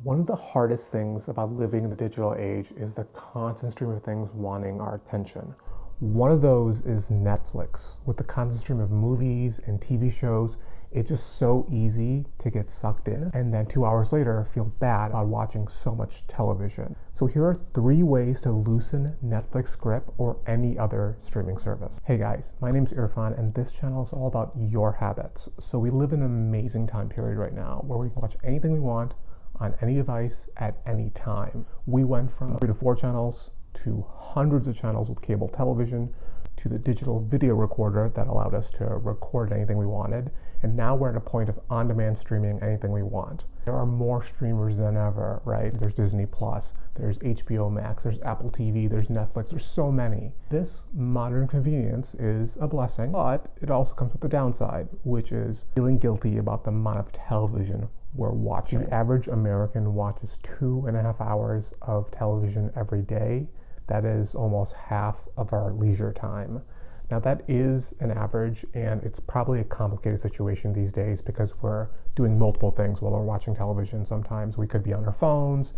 One of the hardest things about living in the digital age is the constant stream of things wanting our attention. One of those is Netflix. With the constant stream of movies and TV shows, it's just so easy to get sucked in and then 2 hours later feel bad about watching so much television. So here are 3 ways to loosen Netflix grip or any other streaming service. Hey guys, my name's Irfan and this channel is all about your habits. So we live in an amazing time period right now where we can watch anything we want on any device at any time. We went from 3 to 4 channels to hundreds of channels with cable television to the digital video recorder that allowed us to record anything we wanted. And now we're at a point of on-demand streaming anything we want. There are more streamers than ever, right? There's Disney Plus, there's HBO Max, there's Apple TV, there's Netflix, there's so many. This modern convenience is a blessing, but it also comes with the downside, which is feeling guilty about the amount of television we're watching. The average American watches 2.5 hours of television every day. That is almost half of our leisure time. Now that is an average, and it's probably a complicated situation these days because we're doing multiple things while we're watching television. Sometimes we could be on our phones,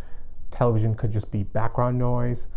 television could just be background noise,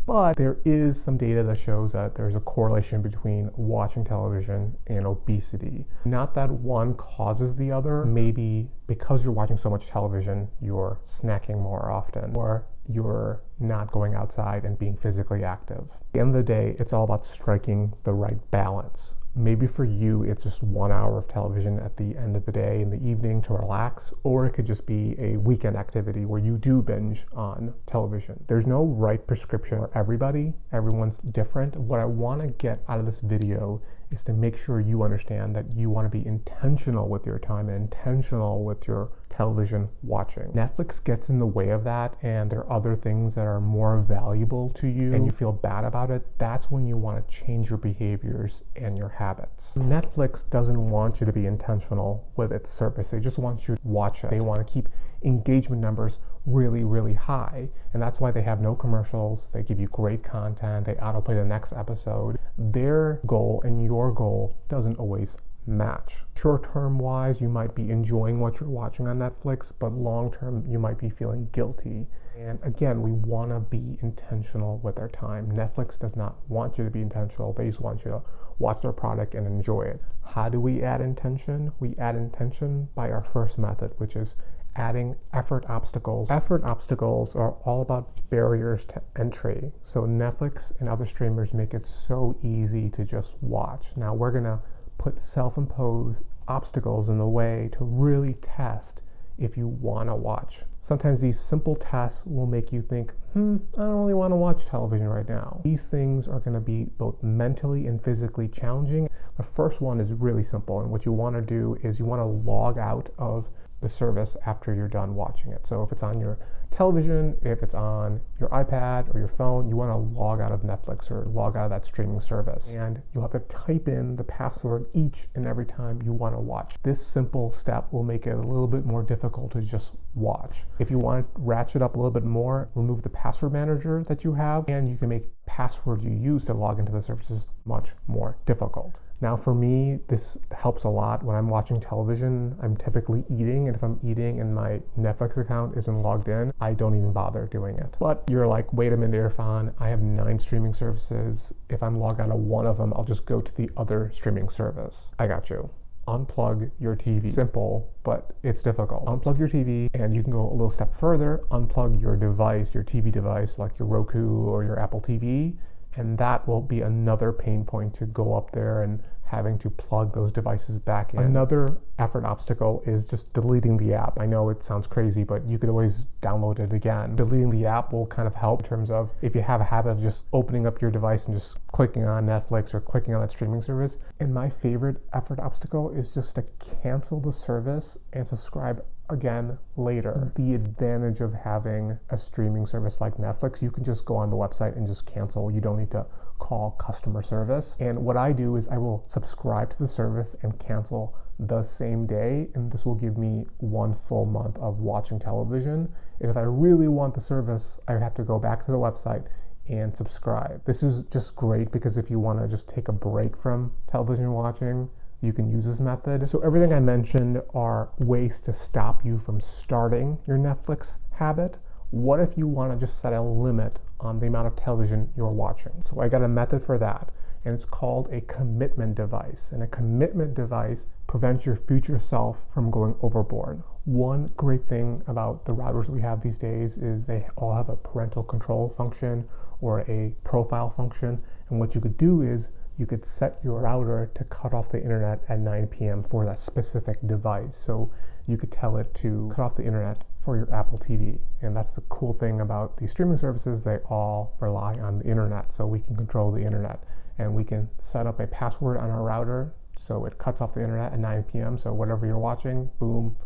but there is some data that shows that there's a correlation between watching television and obesity. Not that one causes the other. Maybe because you're watching so much television, you're snacking more often, or you're not going outside and being physically active. At the end of the day, it's all about striking the right balance. Maybe for you, it's just 1 hour of television at the end of the day in the evening to relax, or it could just be a weekend activity where you do binge on television. There's no right prescription for everybody. Everyone's different. What I want to get out of this video is to make sure you understand that you want to be intentional with your time and intentional with your television watching. Netflix gets in the way of that, and there are other things that are more valuable to you and you feel bad about it. That's when you want to change your behaviors and your habits. Netflix doesn't want you to be intentional with its service. They just want you to watch it. They want to keep engagement numbers really, really high. And that's why they have no commercials. They give you great content. They autoplay the next episode. Their goal and your goal doesn't always match. Short-term wise, you might be enjoying what you're watching on Netflix, but long-term, you might be feeling guilty. And again, we want to be intentional with our time. Netflix does not want you to be intentional. They just want you to watch their product and enjoy it. How do we add intention? We add intention by our first method, which is adding effort obstacles. Effort obstacles are all about barriers to entry. So Netflix and other streamers make it so easy to just watch. Now we're gonna put self-imposed obstacles in the way to really test if you want to watch. Sometimes these simple tests will make you think, I don't really want to watch television right now. These things are going to be both mentally and physically challenging. The first one is really simple, and what you want to do is you want to log out of the service after you're done watching it. So if it's on your television, if it's on your iPad or your phone, you want to log out of Netflix or log out of that streaming service. And you'll have to type in the password each and every time you want to watch. This simple step will make it a little bit more difficult to just watch. If you want to ratchet up a little bit more, remove the password manager that you have, and you can make password you use to log into the services much more difficult. Now for me, this helps a lot. When I'm watching television, I'm typically eating, and if I'm eating and my Netflix account isn't logged in, I don't even bother doing it. But you're like, wait a minute, Irfan, I have 9 streaming services. If I'm logged out of one of them, I'll just go to the other streaming service. I got you. Unplug your TV. Simple, but it's difficult. Unplug your TV, and you can go a little step further. Unplug your device, your TV device, like your Roku or your Apple TV, and that will be another pain point to go up there and having to plug those devices back in. Another effort obstacle is just deleting the app. I know it sounds crazy, but you could always download it again. Deleting the app will kind of help in terms of if you have a habit of just opening up your device and just clicking on Netflix or clicking on that streaming service. And my favorite effort obstacle is just to cancel the service and subscribe again later. The advantage of having a streaming service like Netflix, you can just go on the website and just cancel. You don't need to call customer service. And what I do is I will subscribe to the service and cancel the same day, and this will give me 1 full month of watching television. And if I really want the service, I have to go back to the website and subscribe. This is just great because if you want to just take a break from television watching, you can use this method. So everything I mentioned are ways to stop you from starting your Netflix habit. What if you want to just set a limit on the amount of television you're watching? So I got a method for that, and it's called a commitment device. And a commitment device prevents your future self from going overboard. One great thing about the routers we have these days is they all have a parental control function or a profile function. And what you could do is you could set your router to cut off the internet at 9 p.m. for that specific device. So you could tell it to cut off the internet for your Apple TV. And that's the cool thing about these streaming services. They all rely on the internet, so we can control the internet. And we can set up a password on our router so it cuts off the internet at 9 p.m. So whatever you're watching, boom,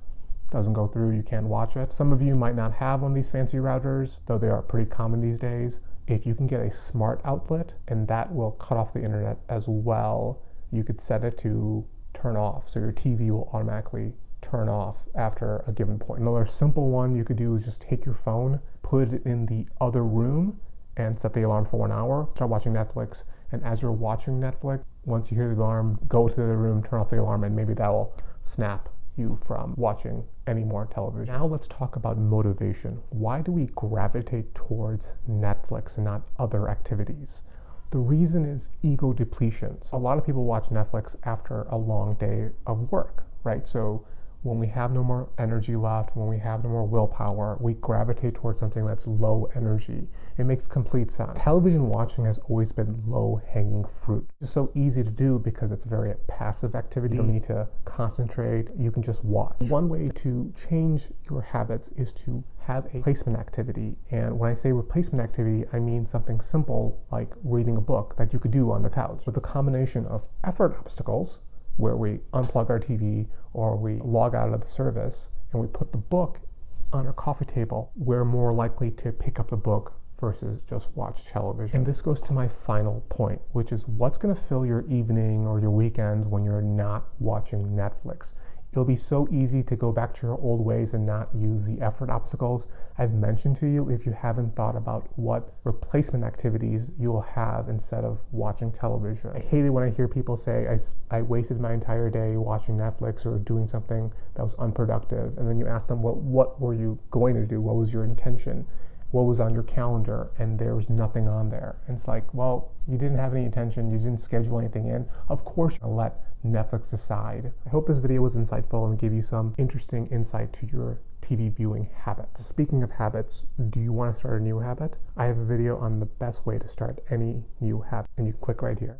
doesn't go through, you can't watch it. Some of you might not have one of these fancy routers, though they are pretty common these days. If you can get a smart outlet, and that will cut off the internet as well, you could set it to turn off. So your TV will automatically turn off after a given point. Another simple one you could do is just take your phone, put it in the other room, and set the alarm for 1 hour. Start watching Netflix. And as you're watching Netflix, once you hear the alarm, go to the room, turn off the alarm, and maybe that will snap you from watching any more television. Now let's talk about motivation. Why do we gravitate towards Netflix and not other activities? The reason is ego depletion. So a lot of people watch Netflix after a long day of work, right? So when we have no more energy left, when we have no more willpower, we gravitate towards something that's low energy. It makes complete sense. Television watching has always been low-hanging fruit. It's so easy to do because it's a very passive activity. You don't need to concentrate. You can just watch. One way to change your habits is to have a replacement activity. And when I say replacement activity, I mean something simple like reading a book that you could do on the couch. With a combination of effort obstacles, where we unplug our TV or we log out of the service and we put the book on our coffee table, we're more likely to pick up the book versus just watch television. And this goes to my final point, which is what's going to fill your evening or your weekends when you're not watching Netflix? It'll be so easy to go back to your old ways and not use the effort obstacles I've mentioned to you if you haven't thought about what replacement activities you'll have instead of watching television. I hate it when I hear people say, I wasted my entire day watching Netflix or doing something that was unproductive. And then you ask them, well, what were you going to do? What was your intention? What was on your calendar? And there was nothing on there. And it's like, well, you didn't have any intention. You didn't schedule anything in. Of course, you'll let Netflix decide. I hope this video was insightful and gave you some interesting insight to your TV viewing habits. Speaking of habits, do you want to start a new habit? I have a video on the best way to start any new habit, and you click right here.